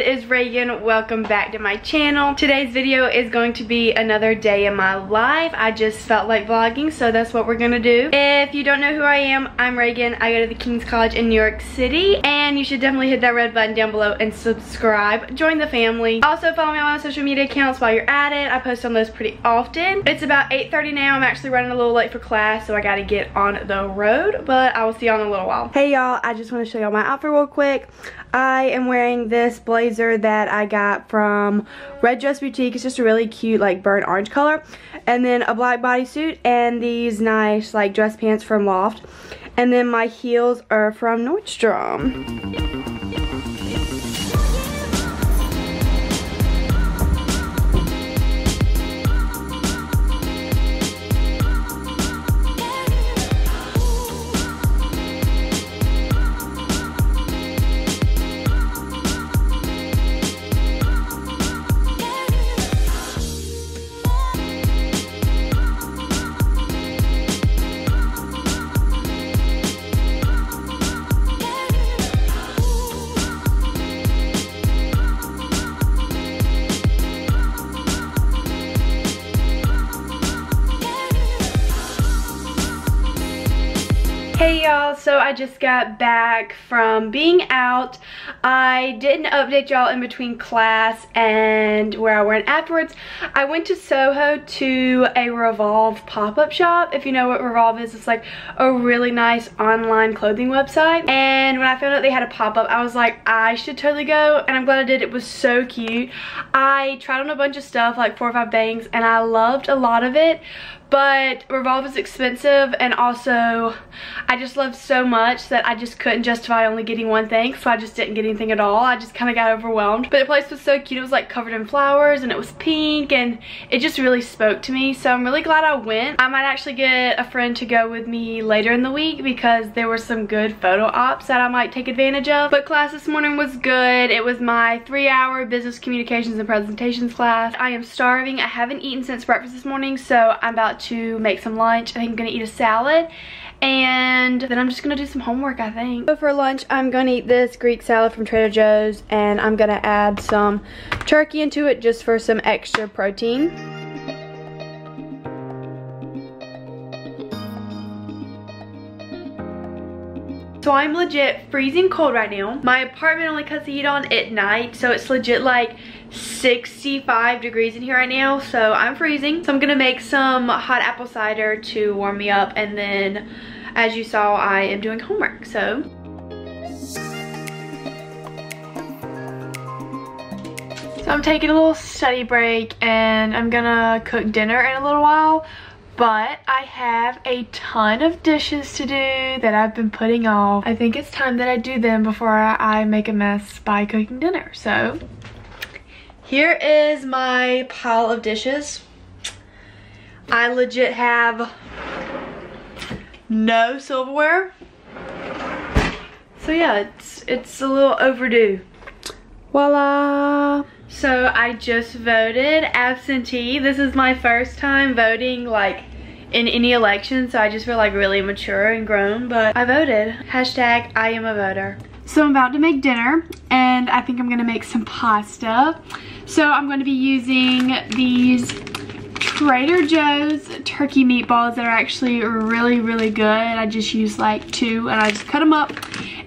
is Reagan. Welcome back to my channel. Today's video is going to be another day in my life. I just felt like vlogging, so that's what we're gonna do. If you don't know who I am, I'm Reagan. I go to the King's College in New York City, and you should definitely hit that red button down below and subscribe. Join the family. Also follow me on my social media accounts while you're at it. I post on those pretty often. It's about 8:30 now. I'm actually running a little late for class, so I gotta get on the road, but I will see y'all in a little while. Hey y'all, I just want to show y'all my outfit real quick. I am wearing this blazer that I got from Red Dress Boutique. It's just a really cute like burnt orange color, and then a black bodysuit and these nice like dress pants from Loft, and then my heels are from Nordstrom. Hey y'all, so I just got back from being out. I didn't update y'all in between class and where I went afterwards. I went to Soho to a Revolve pop-up shop. If you know what Revolve is, it's like a really nice online clothing website. And when I found out they had a pop-up, I was like, I should totally go, and I'm glad I did. It was so cute. I tried on a bunch of stuff, like 4 or 5 things, and I loved a lot of it. But Revolve is expensive, and also I just loved so much that I just couldn't justify only getting one thing, so I just didn't get anything at all. I just kind of got overwhelmed. But the place was so cute. It was like covered in flowers, and it was pink, and it just really spoke to me, so I'm really glad I went. I might actually get a friend to go with me later in the week because there were some good photo ops that I might take advantage of. But class this morning was good. It was my 3-hour business communications and presentations class. I am starving. I haven't eaten since breakfast this morning, so I'm about to make some lunch. I think I'm gonna eat a salad, and then I'm just gonna do some homework, I think. So for lunch, I'm gonna eat this Greek salad from Trader Joe's, and I'm gonna add some turkey into it just for some extra protein. So I'm legit freezing cold right now. My apartment only cuts the heat on at night, so it's legit like 65 degrees in here right now, so I'm freezing. So I'm gonna make some hot apple cider to warm me up, and then as you saw, I am doing homework, so. So I'm taking a little study break, and I'm gonna cook dinner in a little while. But I have a ton of dishes to do that I've been putting off. I think it's time that I do them before I make a mess by cooking dinner. So here is my pile of dishes. I legit have no silverware. So yeah, it's a little overdue. Voila. So I just voted absentee. This is my first time voting like in any election, so I just feel like really mature and grown, but I voted. Hashtag I am a voter. So I'm about to make dinner, and I think I'm gonna make some pasta. So I'm gonna be using these Trader Joe's turkey meatballs that are actually really, really good. I just used like 2, and I just cut them up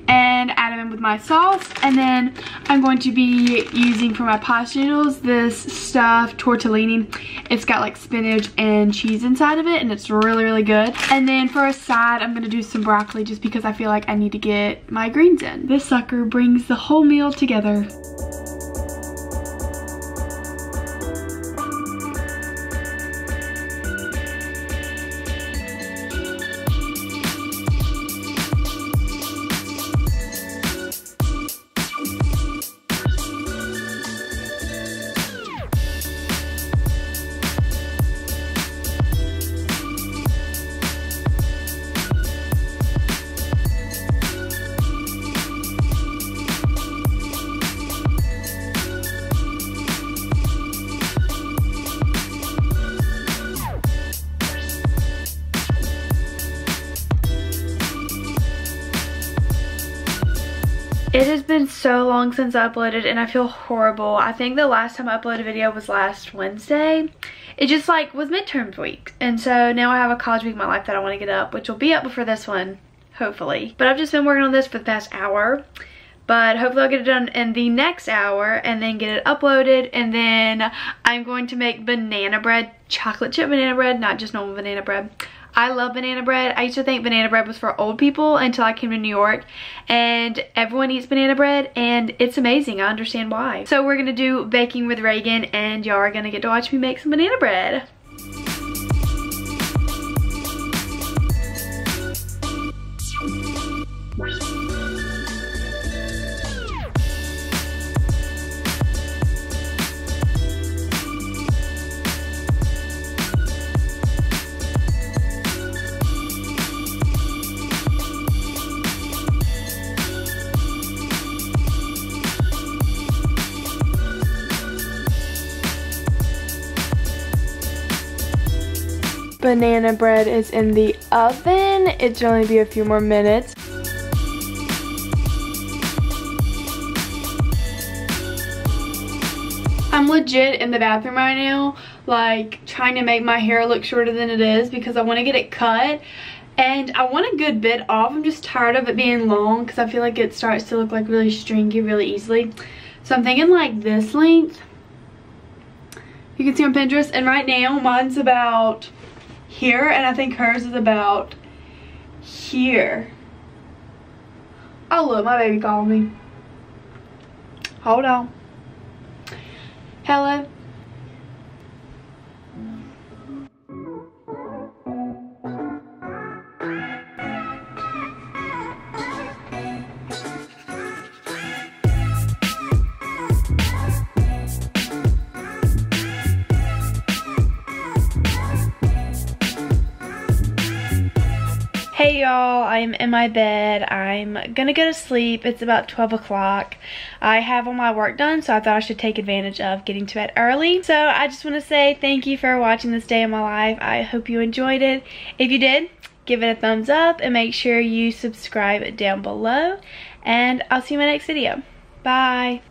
and add them in with my sauce. And then I'm going to be using for my pasta noodles this stuffed tortellini. It's got like spinach and cheese inside of it, and it's really, really good. And then for a side, I'm gonna do some broccoli just because I feel like I need to get my greens in. This sucker brings the whole meal together. It has been so long since I uploaded and I feel horrible. I think the last time I uploaded a video was last Wednesday. It just like was midterms week. And so now I have a college week in my life that I want to get up, which will be up before this one, hopefully. But I've just been working on this for the past hour. But hopefully I'll get it done in the next hour and then get it uploaded. And then I'm going to make banana bread, chocolate chip banana bread, not just normal banana bread. I love banana bread. I used to think banana bread was for old people until I came to New York, and everyone eats banana bread and it's amazing. I understand why. So we're gonna do baking with Reagan and y'all are gonna get to watch me make some banana bread. Banana bread is in the oven. It should only be a few more minutes. I'm legit in the bathroom right now, like trying to make my hair look shorter than it is because I want to get it cut. And I want a good bit off. I'm just tired of it being long because I feel like it starts to look like really stringy really easily. So I'm thinking like this length. You can see on Pinterest, and right now mine's about here and I think hers is about here. Oh look, my baby called me. Hold on. Hello. Hey y'all, I'm in my bed. I'm gonna go to sleep. It's about 12 o'clock. I have all my work done, so I thought I should take advantage of getting to bed early. So I just want to say thank you for watching this day in my life. I hope you enjoyed it. If you did, give it a thumbs up and make sure you subscribe down below. And I'll see you in my next video. Bye.